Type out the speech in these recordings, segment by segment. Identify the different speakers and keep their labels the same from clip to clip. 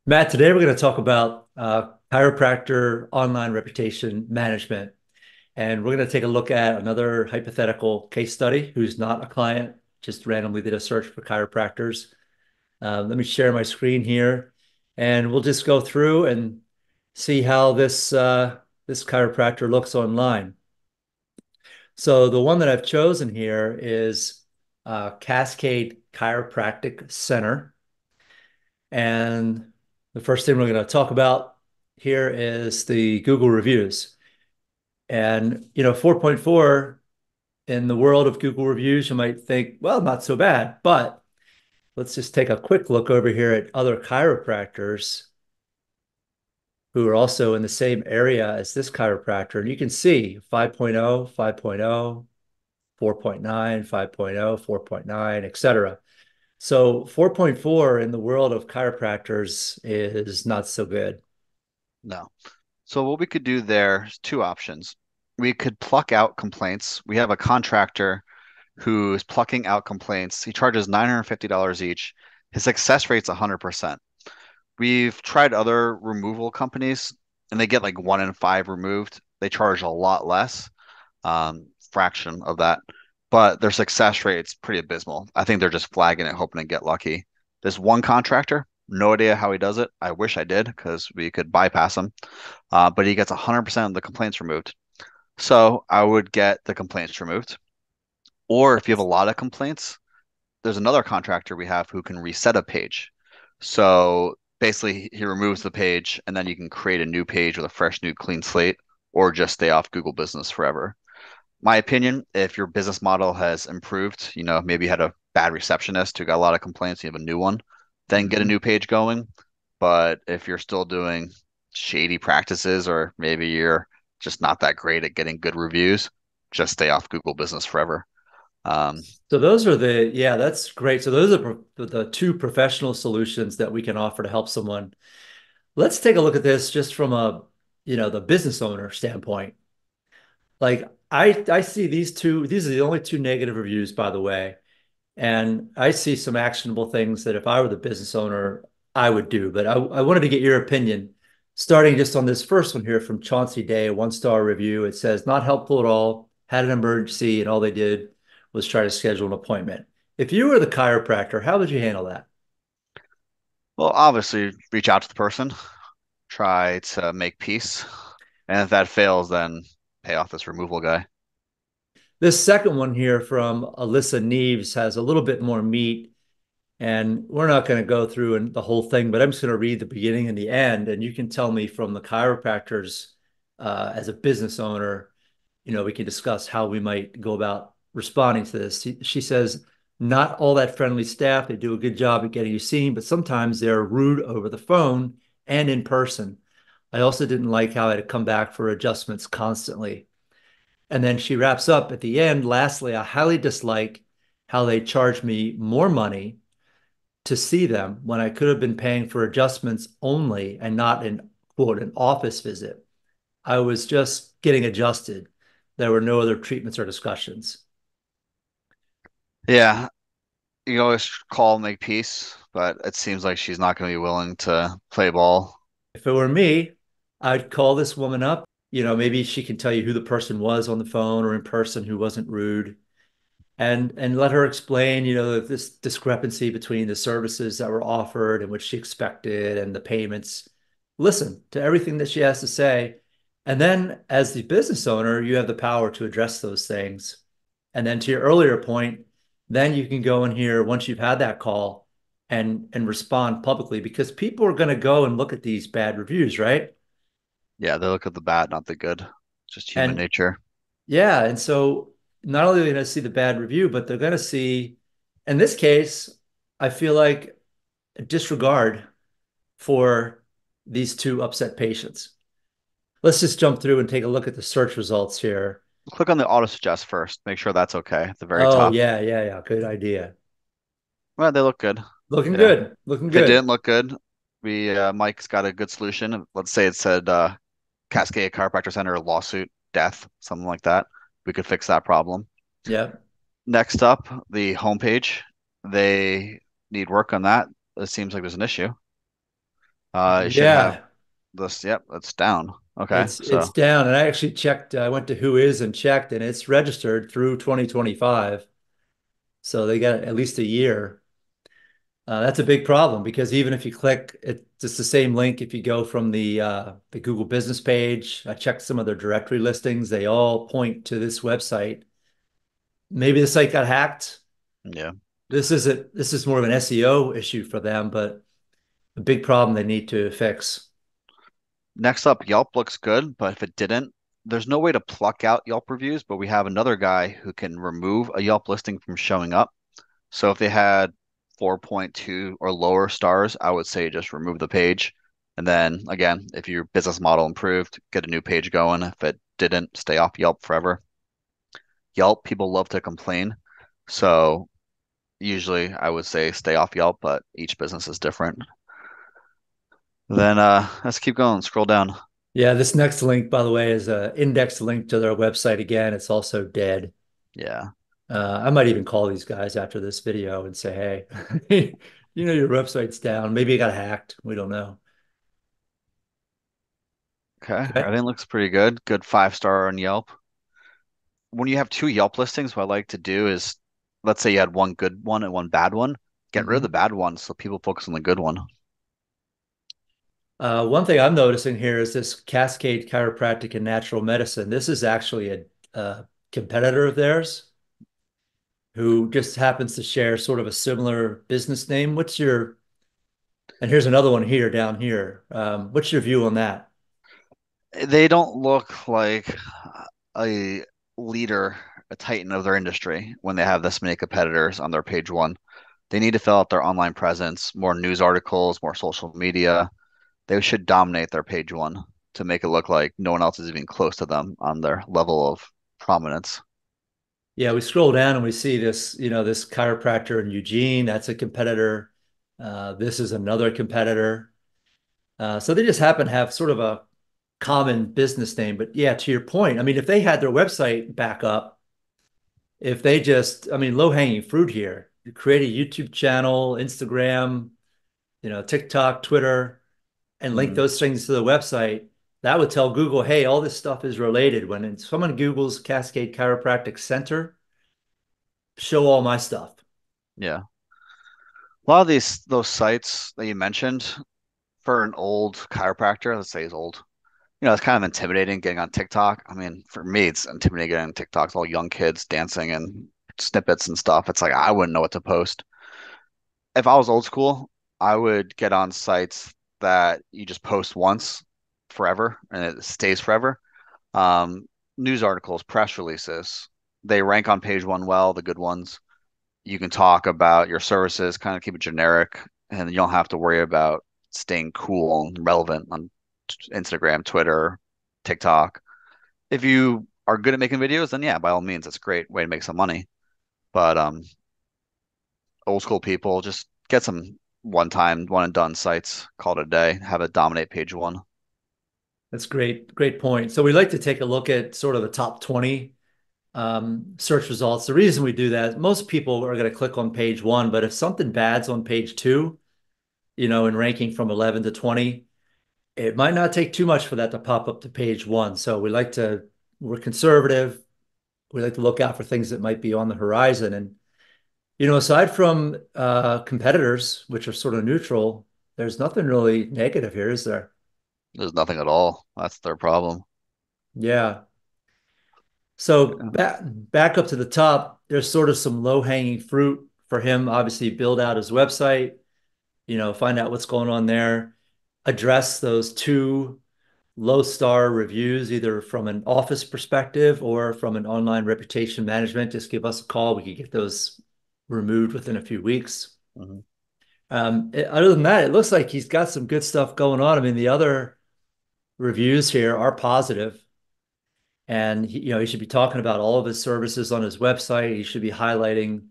Speaker 1: Matt, today we're going to talk about chiropractor online reputation management. And we're going to take a look at another hypothetical case study who's not a client, just randomly did a search for chiropractors. Let me share my screen here and we'll just go through and see how this chiropractor looks online. So the one that I've chosen here is Cascade Chiropractic Center. And the first thing we're going to talk about here is the Google reviews. And, 4.4 in the world of Google reviews, you might think, well, not so bad. But let's just take a quick look over here at other chiropractors who are also in the same area as this chiropractor. And you can see 5.0, 5.0, 4.9, 5.0, 4.9, etc. So 4.4 in the world of chiropractors is not so good.
Speaker 2: No. So what we could do there is two options. We could pluck out complaints. We have a contractor who is plucking out complaints. He charges $950 each. His success rate's 100%. We've tried other removal companies and they get like 1 in 5 removed. They charge a lot less, fraction of that, but their success rate's pretty abysmal. I think they're just flagging it, hoping to get lucky. This one contractor, no idea how he does it. I wish I did because we could bypass him, but he gets 100% of the complaints removed. So I would get the complaints removed. Or if you have a lot of complaints, there's another contractor we have who can reset a page. So basically, he removes the page and then you can create a new page with a fresh, new, clean slate or just stay off Google Business forever. My opinion, if your business model has improved, maybe you had a bad receptionist who got a lot of complaints, you have a new one, then get a
Speaker 1: Mhm.
Speaker 2: new page going. But if you're still doing shady practices or maybe you're just not that great at getting good reviews, just stay off Google Business forever. Um,
Speaker 1: So those are yeah, that's great. So those are the two professional solutions that we can offer to help someone. Let's take a look at this just from the business owner standpoint. Like I see these are the only two negative reviews, by the way. And I see some actionable things that if I were the business owner, I would do. But I wanted to get your opinion, starting just on this first one here from Chauncey Day, a 1-star review. It says, not helpful at all, had an emergency, and all they did was try to schedule an appointment. If you were the chiropractor, how would you handle that?
Speaker 2: well, obviously, reach out to the person, try to make peace. And if that fails, then pay off this removal guy.
Speaker 1: This second one here from Alyssa Neves has a little bit more meat. And we're not going to go through the whole thing, but I'm just going to read the beginning and the end. And you can tell me from the chiropractors, as a business owner, we can discuss how we might go about responding to this. She says, not all that friendly staff. They do a good job at getting you seen, but sometimes they're rude over the phone and in person. I also didn't like how I had to come back for adjustments constantly. And then she wraps up at the end. Lastly, I highly dislike how they charge me more money to see them when I could have been paying for adjustments only and not an quote an office visit. I was just getting adjusted. There were no other treatments or discussions.
Speaker 2: Yeah, you can always call and make peace, but it seems like she's not going to be willing to play ball.
Speaker 1: If it were me, I'd call this woman up. Maybe she can tell you who the person was on the phone or in person who wasn't rude, and let her explain, this discrepancy between the services that were offered and what she expected and the payments. Listen to everything that she has to say. And then as the business owner, you have the power to address those things. And then to your earlier point, then you can go in here once you've had that call and respond publicly because people are going to go and look at these bad reviews, right?
Speaker 2: Yeah, they look at the bad, not the good. Just human
Speaker 1: And
Speaker 2: nature.
Speaker 1: yeah, and so not only are they going to see the bad review, but they're going to see, in this case, I feel like a disregard for these two upset patients. Let's just jump through and take a look at the search results here.
Speaker 2: Click on the Autosuggest first. Make sure that's okay at the very
Speaker 1: Oh,
Speaker 2: top.
Speaker 1: yeah, yeah, yeah. Good idea.
Speaker 2: Well, they look good.
Speaker 1: Looking
Speaker 2: Yeah.
Speaker 1: good. Looking
Speaker 2: If it
Speaker 1: good.
Speaker 2: didn't look good, Mike's got a good solution. Let's say it said Cascade Chiropractor Center lawsuit, death, something like that. We could fix that problem.
Speaker 1: Yeah.
Speaker 2: Next up, the homepage. They need work on that. It seems like there's an issue. It should have
Speaker 1: Yeah,
Speaker 2: this. Yep, it's down. Okay,
Speaker 1: it's
Speaker 2: so
Speaker 1: down. And I actually checked, I went to Who Is and checked, and it's registered through 2025. So they got at least a year. That's a big problem because even if you click, it's the same link. If you go from the Google business page, I checked some of their directory listings. They all point to this website. Maybe the site got hacked.
Speaker 2: yeah.
Speaker 1: This is more of an SEO issue for them, but a big problem they need to fix.
Speaker 2: Next up, Yelp looks good, but if it didn't, there's no way to pluck out Yelp reviews, but we have another guy who can remove a Yelp listing from showing up. So if they had 4.2 or lower stars, I would say just remove the page. And then again, if your business model improved, get a new page going. If it didn't, stay off Yelp forever. Yelp, people love to complain. So usually I would say stay off Yelp, but each business is different. Then let's keep going, scroll down.
Speaker 1: Yeah, this next link, by the way, is a index link to their website again. It's also dead.
Speaker 2: Yeah.
Speaker 1: I might even call these guys after this video and say, hey, you know, your website's down. Maybe it got hacked. We don't know.
Speaker 2: Okay.
Speaker 1: Okay.
Speaker 2: Everything looks pretty good. Good 5 star on Yelp. When you have two Yelp listings, what I like to do is, let's say you had one good one and one bad one, get rid of the
Speaker 1: Mhm.
Speaker 2: bad one so people focus on the good one.
Speaker 1: One thing I'm noticing here is this Cascade Chiropractic and Natural Medicine. This is actually a competitor of theirs who just happens to share sort of a similar business name. And here's another one here down here. What's your view on that?
Speaker 2: They don't look like a leader, a titan of their industry when they have this many competitors on their page one. They need to fill out their online presence, more news articles, more social media. They should dominate their page one to make it look like no one else is even close to them on their level of prominence.
Speaker 1: Yeah, we scroll down and we see this, you know, this chiropractor in Eugene. That's a competitor. This is another competitor. So they just happen to have sort of a common business name. But yeah, to your point, I mean, if they had their website back up, if they just, I mean, low-hanging fruit here, you create a YouTube channel, Instagram, you know, TikTok, Twitter, and link
Speaker 2: Mhm.
Speaker 1: those things to the website, that would tell Google, hey, all this stuff is related. When someone Googles Cascade Chiropractic Center, show all my stuff.
Speaker 2: Yeah. A lot of those sites that you mentioned for an old chiropractor, let's say he's old, it's kind of intimidating getting on TikTok. I mean, for me, it's intimidating getting on TikTok. It's all young kids dancing and snippets and stuff. It's like I wouldn't know what to post. If I was old school, I would get on sites that you just post once forever and it stays forever. Um, News articles, press releases, they rank on page one well, the good ones. You can talk about your services, kind of keep it generic, and you don't have to worry about staying cool and relevant on Instagram, Twitter, TikTok. If you are good at making videos, then yeah, by all means, it's a great way to make some money. But old school people just get some one time, one and done sites, call it a day, have it dominate page one.
Speaker 1: That's great, great point. So we like to take a look at sort of the top 20 search results. The reason we do that, most people are going to click on page one, but if something bad's on page two, you know, in ranking from 11 to 20, it might not take too much for that to pop up to page one. So we're conservative. We like to look out for things that might be on the horizon. And, you know, aside from competitors, which are sort of neutral, there's nothing really negative here, is there?
Speaker 2: There's nothing at all. That's their problem.
Speaker 1: Yeah. So
Speaker 2: Yeah.
Speaker 1: back up to the top, there's sort of some low-hanging fruit for him. Obviously, build out his website, you know, find out what's going on there, address those two low-star reviews, either from an office perspective or from an online reputation management. Just give us a call. We could get those removed within a few weeks.
Speaker 2: Mhm.
Speaker 1: Other than that, it looks like he's got some good stuff going on. I mean, the other reviews here are positive. And you know, he should be talking about all of his services on his website. He should be highlighting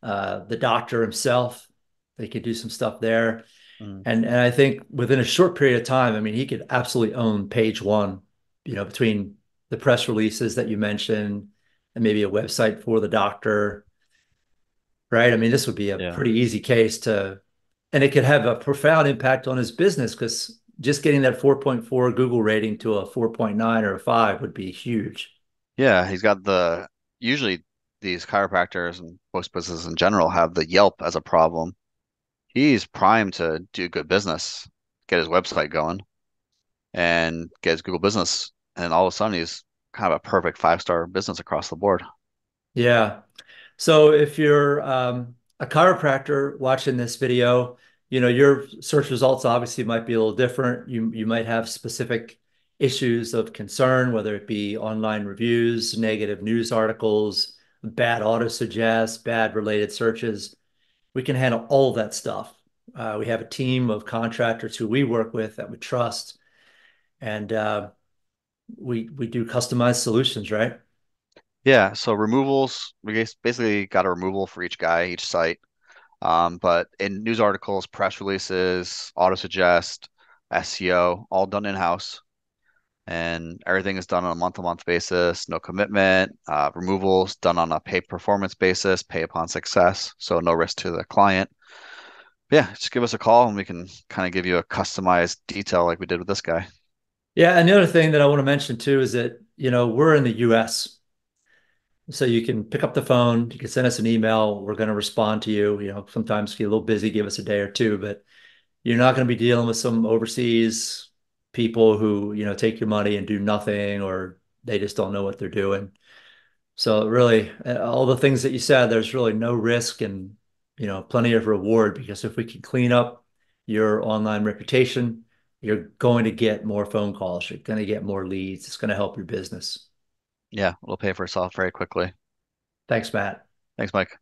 Speaker 1: the doctor himself. They could do some stuff there.
Speaker 2: Mhm.
Speaker 1: And I think within a short period of time, I mean, he could absolutely own page one, you know, between the press releases that you mentioned and maybe a website for the doctor, right? I mean, this would be a
Speaker 2: Yeah.
Speaker 1: pretty easy case to And it could have a profound impact on his business because just getting that 4.4 Google rating to a 4.9 or a 5 would be huge.
Speaker 2: Yeah, he's got usually these chiropractors and most businesses in general have the Yelp as a problem. He's primed to do good business, get his website going and get his Google business. And all of a sudden he's kind of a perfect five-star business across the board.
Speaker 1: Yeah. So if you're a chiropractor watching this video, your search results obviously might be a little different. You might have specific issues of concern, whether it be online reviews, negative news articles, bad auto-suggest, bad related searches. We can handle all of that stuff. We have a team of contractors who we work with that we trust, and we do customized solutions, right?
Speaker 2: Yeah, so removals, basically got a removal for each guy, each site. But in news articles, press releases, Autosuggest, SEO, all done in-house. And everything is done on a month-to-month basis, no commitment. Removals done on a pay performance basis, pay upon success, so no risk to the client. But yeah, just give us a call and we can kind of give you a customized detail like we did with this guy.
Speaker 1: Yeah, and the other thing that I want to mention too is that, we're in the US. So you can pick up the phone, you can send us an email, we're going to respond to you. Sometimes if you're a little busy, give us a day or two, but you're not going to be dealing with some overseas people who, take your money and do nothing or they just don't know what they're doing. So really, all the things that you said, there's really no risk and, plenty of reward because if we can clean up your online reputation, you're going to get more phone calls, you're going to get more leads. It's going to help your business.
Speaker 2: Yeah, it'll pay for itself very quickly.
Speaker 1: Thanks, Matt.
Speaker 2: Thanks, Mike.